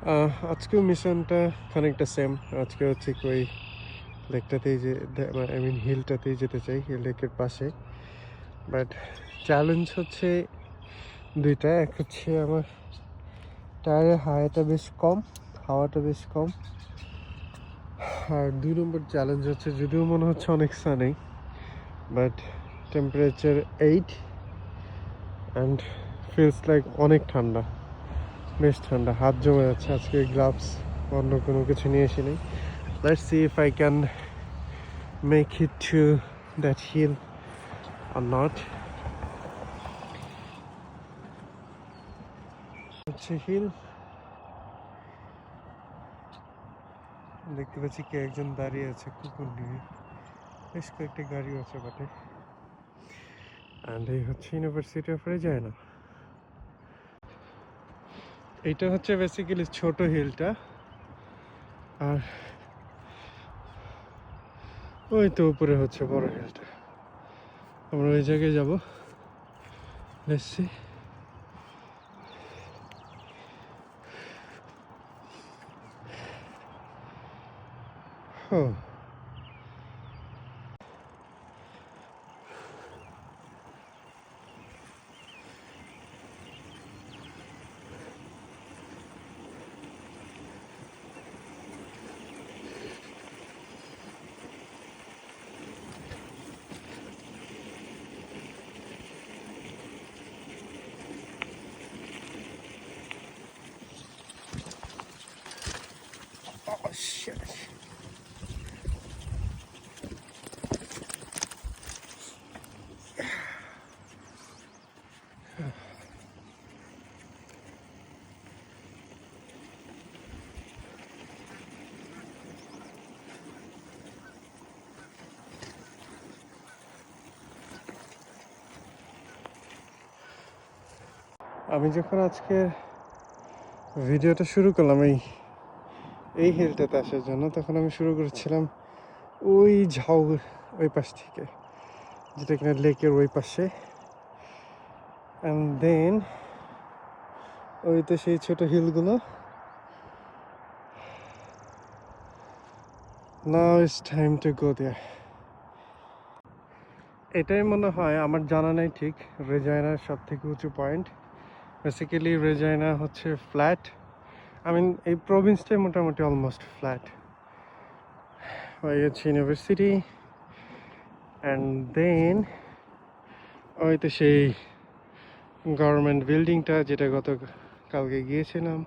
আজকেও মিশনটা খানিকটা সেম। আজকে হচ্ছে কি ওই লেকটাতেই যে আই মিন হিলটাতেই যেতে চাই, হিল লেকের পাশে। বাট চ্যালেঞ্জ হচ্ছে দুইটা। এক হচ্ছে আমার টায়ারের হাওয়াটা বেশ কম, আর 2 নম্বর চ্যালেঞ্জ হচ্ছে, যদিও মনে হচ্ছে অনেক Sunny, but temperature 8 and feels like অনেক ঠান্ডা, বেশ ঠান্ডা, হাত জমে যাচ্ছে। আজকে গ্লাভস অন্য কোনো কিছু নিয়ে এসে নেই। Let's see if I can make it to that hill or not. হচ্ছে হিল, দেখতে পাচ্ছি কে একজন দাঁড়িয়ে আছে কুকুর নিয়ে, বেশ কয়েকটা গাড়িও আছে বটে। অ্যান্ড এই হচ্ছে ইউনিভার্সিটি অফ রেজাইনা। এইটা হচ্ছে বেসিক্যালি ছোট হিলটা, আর ওই তো উপরে হচ্ছে বড় হিলটা। আমরা ওই জায়গায় যাবো। Let's see. ও, oh shit. আমি যখন আজকে ভিডিওটা শুরু করলাম এই হিলটাতে আসার জন্য, তখন আমি শুরু করেছিলাম ওই ঝাউ ওই পাশ থেকে, যেটা কিনা লেকের ওই পাশে। অ্যান্ড দেন ওই তো সেই ছোট হিলগুলো। Now it's time to go there. এটাই মনে হয়, আমার জানা নাই ঠিক, রেজাইনার সব থেকে উঁচু পয়েন্ট। বেসিক্যালি রেজাইনা হচ্ছে ফ্ল্যাট, আই মিন এই প্রভিন্সটাই মোটামুটি অলমোস্ট ফ্ল্যাট। ওই হচ্ছে ইউনিভার্সিটি, অ্যান্ড দেন ওই তো সেই গভর্নমেন্ট বিল্ডিংটা, যেটা গতকালকে গিয়েছিলাম।